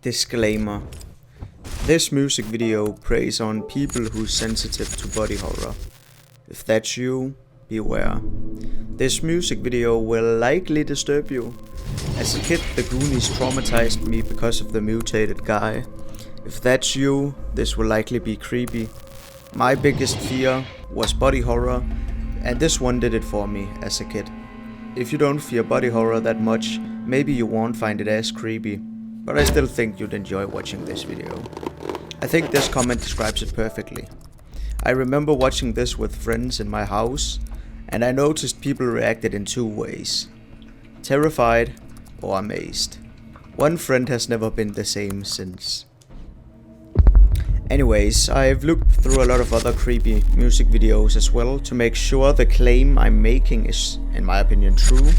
Disclaimer. This music video preys on people who's sensitive to body horror. If that's you, beware. This music video will likely disturb you. As a kid, the Goonies traumatized me because of the mutated guy. If that's you, this will likely be creepy. My biggest fear was body horror, and this one did it for me as a kid. If you don't fear body horror that much, maybe you won't find it as creepy. But I still think you'd enjoy watching this video. I think this comment describes it perfectly. I remember watching this with friends in my house, and I noticed people reacted in two ways: terrified or amazed. One friend has never been the same since. Anyways, I've looked through a lot of other creepy music videos as well to make sure the claim I'm making is, in my opinion, true.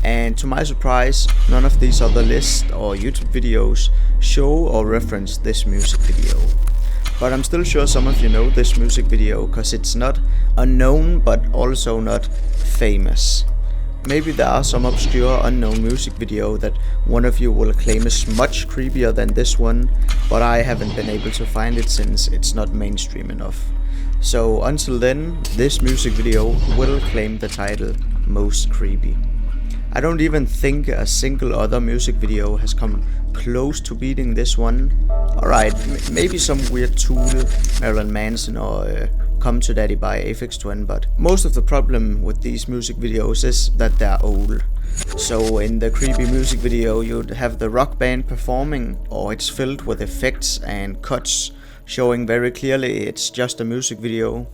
And to my surprise, none of these other lists or YouTube videos show or reference this music video. But I'm still sure some of you know this music video, cause it's not unknown but also not famous. Maybe there are some obscure unknown music video that one of you will claim is much creepier than this one, but I haven't been able to find it since it's not mainstream enough. So until then, this music video will claim the title Most Creepy. I don't even think a single other music video has come close to beating this one. Alright, maybe some weird Tool, Marilyn Manson or Come to Daddy by Aphex, but most of the problem with these music videos is that they're old. So in the creepy music video you'd have the rock band performing, or it's filled with effects and cuts showing very clearly it's just a music video.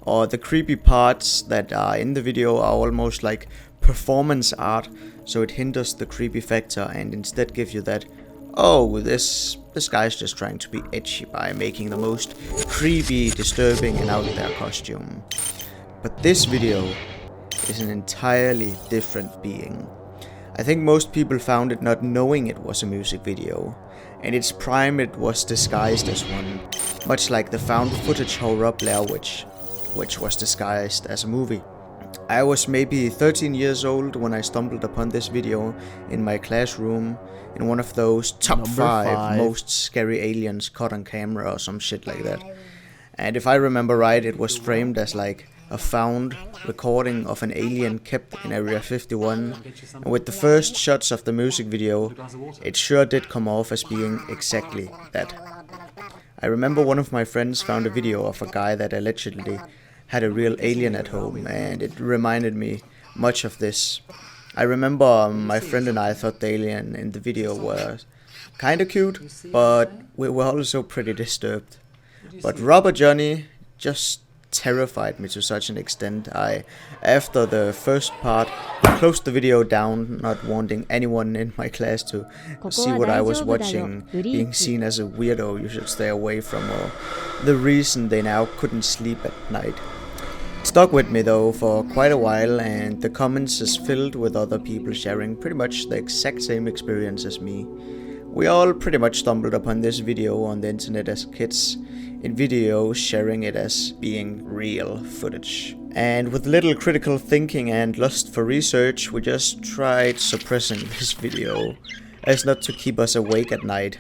Or the creepy parts that are in the video are almost like performance art, so it hinders the creepy factor and instead gives you that, oh, this guy's just trying to be edgy by making the most creepy, disturbing and out there costume. But this video is an entirely different being. I think most people found it not knowing it was a music video. In its prime it was disguised as one, much like the found footage horror Blair Witch, which was disguised as a movie. I was maybe 13 years old when I stumbled upon this video in my classroom in one of those top 5 most scary aliens caught on camera or some shit like that. And if I remember right, it was framed as like a found recording of an alien kept in Area 51, and with the first shots of the music video, it sure did come off as being exactly that. I remember one of my friends found a video of a guy that allegedly had a real alien at home, and it reminded me much of this. I remember my friend and I thought the alien in the video was kinda cute, but we were also pretty disturbed. But Robert Johnny just terrified me to such an extent. After the first part, closed the video down, not wanting anyone in my class to see what I was watching, being seen as a weirdo you should stay away from, or the reason they now couldn't sleep at night. It stuck with me though for quite a while, and the comments is filled with other people sharing pretty much the exact same experience as me. We all pretty much stumbled upon this video on the internet as kids, in videos sharing it as being real footage. And with little critical thinking and lust for research, we just tried suppressing this video as not to keep us awake at night.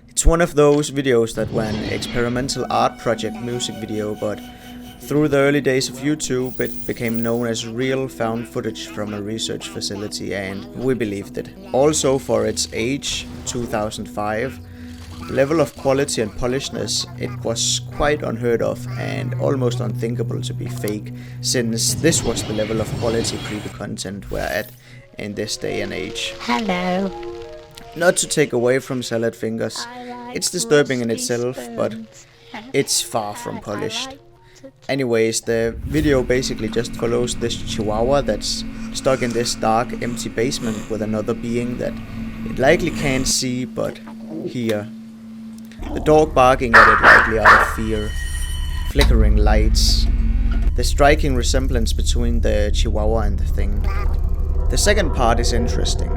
It's one of those videos that were an experimental art project music video, but through the early days of YouTube, it became known as real found footage from a research facility, and we believed it. Also, for its age, 2005, level of quality and polishedness, it was quite unheard of and almost unthinkable to be fake, since this was the level of quality creepy content we're at in this day and age. Hello. Not to take away from Salad Fingers, it's disturbing in itself, but it's far from polished. Anyways, the video basically just follows this chihuahua that's stuck in this dark, empty basement with another being that it likely can't see but hear. The dog barking at it likely out of fear, flickering lights, the striking resemblance between the chihuahua and the thing. The second part is interesting.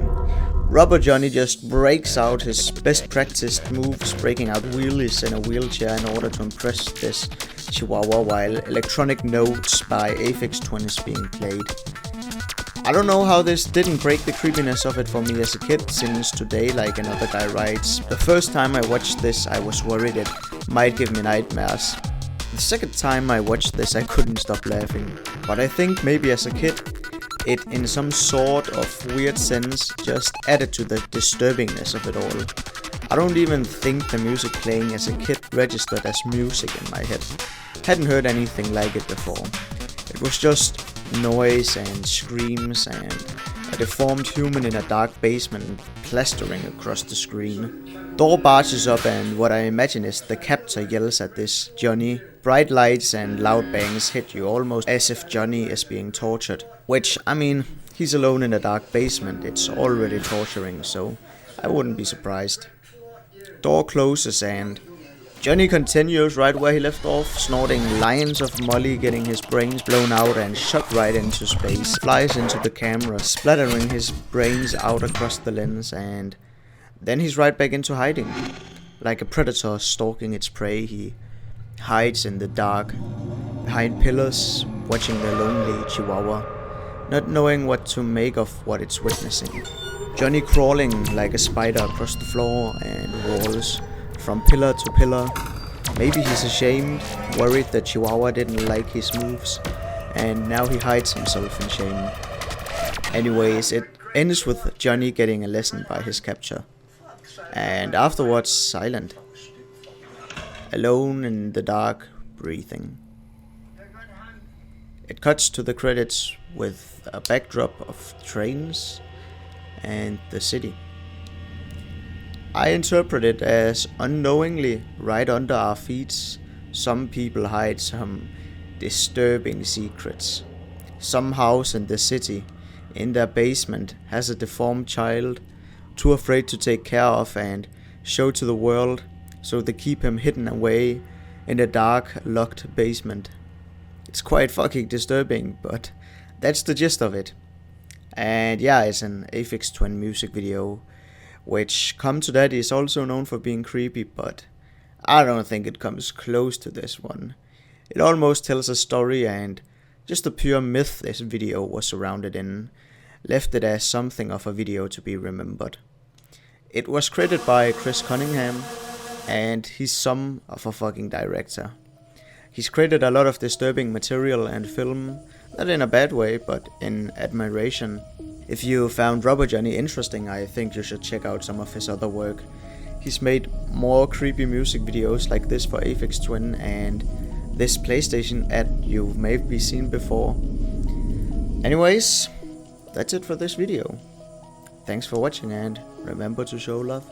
Robert Johnny just breaks out his best practiced moves, breaking out wheelies in a wheelchair in order to impress this chihuahua while electronic notes by Aphex is being played. I don't know how this didn't break the creepiness of it for me as a kid, since today, like another guy writes, the first time I watched this I was worried it might give me nightmares. The second time I watched this I couldn't stop laughing, but I think maybe as a kid it in some sort of weird sense just added to the disturbingness of it all. I don't even think the music playing as a kid registered as music in my head. Hadn't heard anything like it before. It was just noise and screams and a deformed human in a dark basement plastering across the screen. Door barges up and what I imagine is the captor yells at this Johnny. Bright lights and loud bangs hit you almost as if Johnny is being tortured. Which, I mean, he's alone in a dark basement, it's already torturing, so I wouldn't be surprised. Door closes and Johnny continues right where he left off, snorting lines of molly, getting his brains blown out and shot right into space. Flies into the camera, splattering his brains out across the lens, and then he's right back into hiding. Like a predator stalking its prey, he hides in the dark, behind pillars, watching the lonely chihuahua, not knowing what to make of what it's witnessing. Johnny crawling like a spider across the floor and walls, from pillar to pillar. Maybe he's ashamed, worried that Chihuahua didn't like his moves, and now he hides himself in shame. Anyways, it ends with Johnny getting a lesson by his captor, and afterwards silent, alone in the dark, breathing. It cuts to the credits with a backdrop of trains and the city. I interpret it as unknowingly, right under our feet, some people hide some disturbing secrets. Some house in the city, in their basement, has a deformed child, too afraid to take care of and show to the world, so they keep him hidden away in a dark, locked basement. It's quite fucking disturbing, but that's the gist of it. And yeah, it's an Aphex Twin music video, which, come to that, is also known for being creepy, but I don't think it comes close to this one. It almost tells a story, and just the pure myth this video was surrounded in left it as something of a video to be remembered. It was created by Cunningham, and he's some of a fucking director. He's created a lot of disturbing material and film, not in a bad way, but in admiration. If you found Rubber Johnny interesting, I think you should check out some of his other work. He's made more creepy music videos like this for Aphex Twin and this PlayStation ad you may have seen before. Anyways, that's it for this video. Thanks for watching and remember to show love.